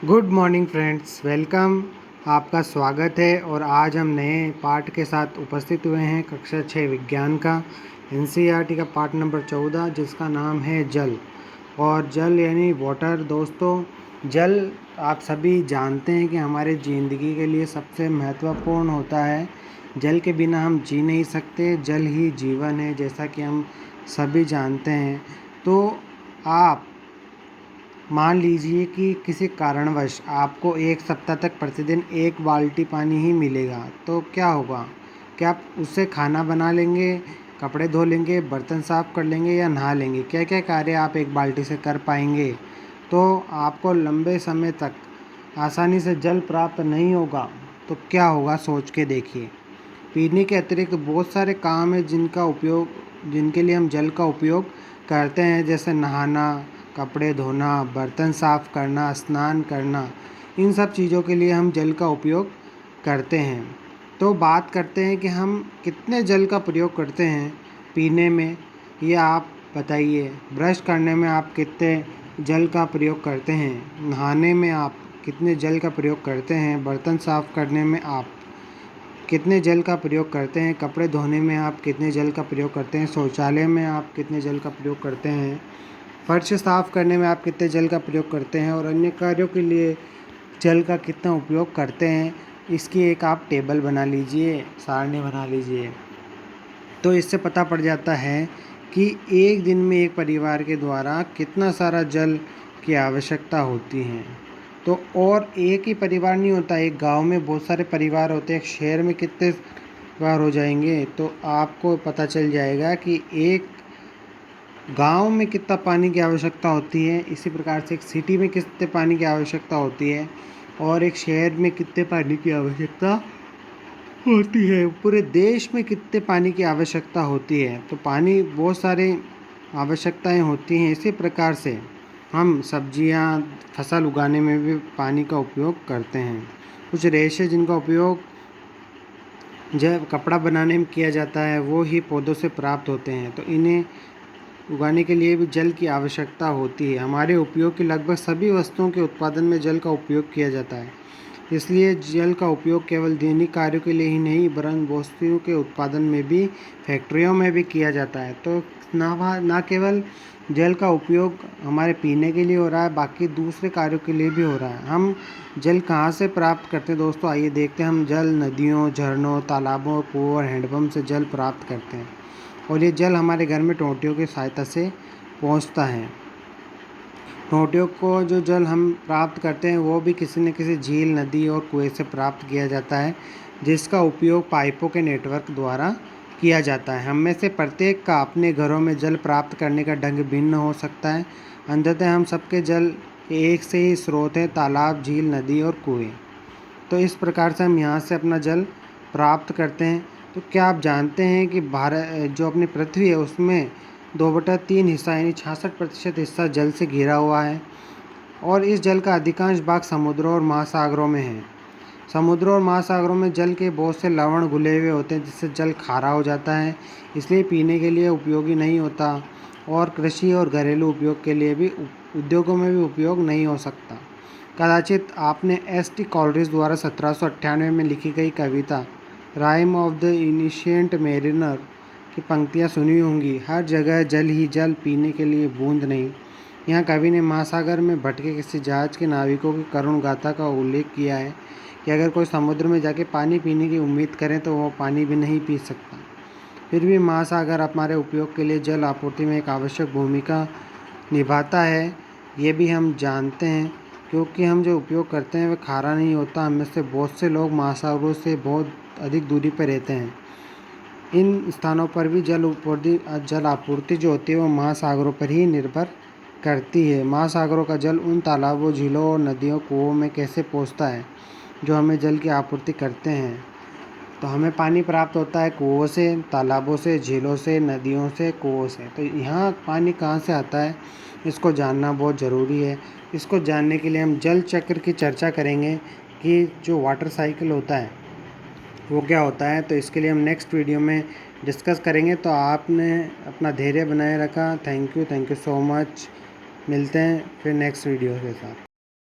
Good morning friends, welcome. आपका स्वागत है और आज हम नए पाठ के साथ उपस्थित हुए हैं कक्षा 6 विज्ञान का एनसीईआरटी का पाठ नंबर 14 जिसका नाम है जल। और जल यानी वाटर। दोस्तों, जल आप सभी जानते हैं कि हमारे ज़िंदगी के लिए सबसे महत्वपूर्ण होता है। जल के बिना हम जी नहीं सकते, जल ही जीवन है जैसा कि हम सभी जानते हैं। तो आप मान लीजिए कि किसी कारणवश आपको 1 सप्ताह तक प्रतिदिन 1 बाल्टी पानी ही मिलेगा, तो क्या होगा? क्या आप उससे खाना बना लेंगे, कपड़े धो लेंगे, बर्तन साफ़ कर लेंगे या नहा लेंगे? क्या क्या कार्य आप 1 बाल्टी से कर पाएंगे? तो आपको लंबे समय तक आसानी से जल प्राप्त नहीं होगा, तो क्या होगा सोच के देखिए। पीने के अतिरिक्त बहुत सारे काम हैं जिनके लिए हम जल का उपयोग करते हैं, जैसे नहाना, कपड़े धोना, बर्तन साफ़ करना, स्नान करना। इन सब चीज़ों के लिए हम जल का उपयोग करते हैं। तो बात करते हैं कि हम कितने जल का प्रयोग करते हैं पीने में, ये आप बताइए। ब्रश करने में आप कितने जल का प्रयोग करते हैं? नहाने में आप कितने जल का प्रयोग करते हैं? बर्तन साफ़ करने में आप कितने जल का प्रयोग करते हैं? कपड़े धोने में आप कितने जल का प्रयोग करते हैं? शौचालय में आप कितने जल का प्रयोग करते हैं? फर्श साफ़ करने में आप कितने जल का प्रयोग करते हैं? और अन्य कार्यों के लिए जल का कितना उपयोग करते हैं? इसकी एक आप टेबल बना लीजिए, सारणी बना लीजिए। तो इससे पता पड़ जाता है कि एक दिन में एक परिवार के द्वारा कितना सारा जल की आवश्यकता होती है। तो और एक ही परिवार नहीं होता, एक गांव में बहुत सारे परिवार होते हैं, एक शहर में कितने परिवार हो जाएंगे, तो आपको पता चल जाएगा कि एक गांव में कितना पानी की आवश्यकता होती है। इसी प्रकार से एक सिटी में कितने पानी की आवश्यकता होती है और एक शहर में कितने पानी की आवश्यकता होती है, पूरे देश में कितने पानी की आवश्यकता होती है। तो पानी बहुत सारे आवश्यकताएं होती हैं। इसी प्रकार से हम सब्जियां, फसल उगाने में भी पानी का उपयोग करते हैं। कुछ रेशे जिनका उपयोग जब कपड़ा बनाने में किया जाता है वो ही पौधों से प्राप्त होते हैं, तो इन्हें उगाने के लिए भी जल की आवश्यकता होती है। हमारे उपयोग की लगभग सभी वस्तुओं के उत्पादन में जल का उपयोग किया जाता है। इसलिए जल का उपयोग केवल दैनिक कार्यों के लिए ही नहीं वरन वस्तुओं के उत्पादन में भी, फैक्ट्रियों में भी किया जाता है। तो ना केवल जल का उपयोग हमारे पीने के लिए हो रहा है, बाकी दूसरे कार्यों के लिए भी हो रहा है। हम जल कहाँ से प्राप्त करते हैं दोस्तों? आइए देखते हैं। हम जल नदियों, झरनों, तालाबों, कुओं और हैंडपम्प से जल प्राप्त करते हैं और ये जल हमारे घर में टोंटियों की सहायता से पहुंचता है। टोंटियों को जो जल हम प्राप्त करते हैं वो भी किसी न किसी झील, नदी और कुएं से प्राप्त किया जाता है, जिसका उपयोग पाइपों के नेटवर्क द्वारा किया जाता है। हम में से प्रत्येक का अपने घरों में जल प्राप्त करने का ढंग भिन्न हो सकता है। अंततः हम सबके जल के एक से ही स्रोत हैं, तालाब, झील, नदी और कुएं। तो इस प्रकार से हम यहाँ से अपना जल प्राप्त करते हैं। तो क्या आप जानते हैं कि भारत जो अपनी पृथ्वी है उसमें 2/3 हिस्सा यानी 66% हिस्सा जल से घिरा हुआ है और इस जल का अधिकांश भाग समुद्रों और महासागरों में है। समुद्रों और महासागरों में जल के बहुत से लवण घुले हुए होते हैं जिससे जल खारा हो जाता है, इसलिए पीने के लिए उपयोगी नहीं होता और कृषि और घरेलू उपयोग के लिए भी, उद्योगों में भी उपयोग नहीं हो सकता। कदाचित आपने एस.टी. कॉलरिज द्वारा 1798 में लिखी गई कविता राइम ऑफ द इनिशिएंट मेरिनर की पंक्तियाँ सुनी होंगी। हर जगह जल ही जल, पीने के लिए बूंद नहीं। यहाँ कवि ने महासागर में भटके किसी जहाज के नाविकों की करुण गाथा का उल्लेख किया है कि अगर कोई समुद्र में जाके पानी पीने की उम्मीद करे तो वह पानी भी नहीं पी सकता। फिर भी महासागर हमारे उपयोग के लिए जल आपूर्ति में एक आवश्यक भूमिका निभाता है, ये भी हम जानते हैं, क्योंकि हम जो उपयोग करते हैं वह खारा नहीं होता। हम में से बहुत से लोग महासागरों से बहुत अधिक दूरी पर रहते हैं। इन स्थानों पर भी जल आपूर्ति जो होती है वो महासागरों पर ही निर्भर करती है। महासागरों का जल उन तालाबों, झीलों और नदियों, कुओं में कैसे पहुंचता है जो हमें जल की आपूर्ति करते हैं? तो हमें पानी प्राप्त होता है कुओं से, तालाबों से, झीलों से, नदियों से, कुओं से। तो यहाँ पानी कहाँ से आता है इसको जानना बहुत ज़रूरी है। इसको जानने के लिए हम जल चक्र की चर्चा करेंगे कि जो वाटर साइकिल होता है वो क्या होता है। तो इसके लिए हम नेक्स्ट वीडियो में डिस्कस करेंगे। तो आपने अपना धैर्य बनाए रखा। Thank you so much. मिलते हैं फिर नेक्स्ट वीडियो के साथ।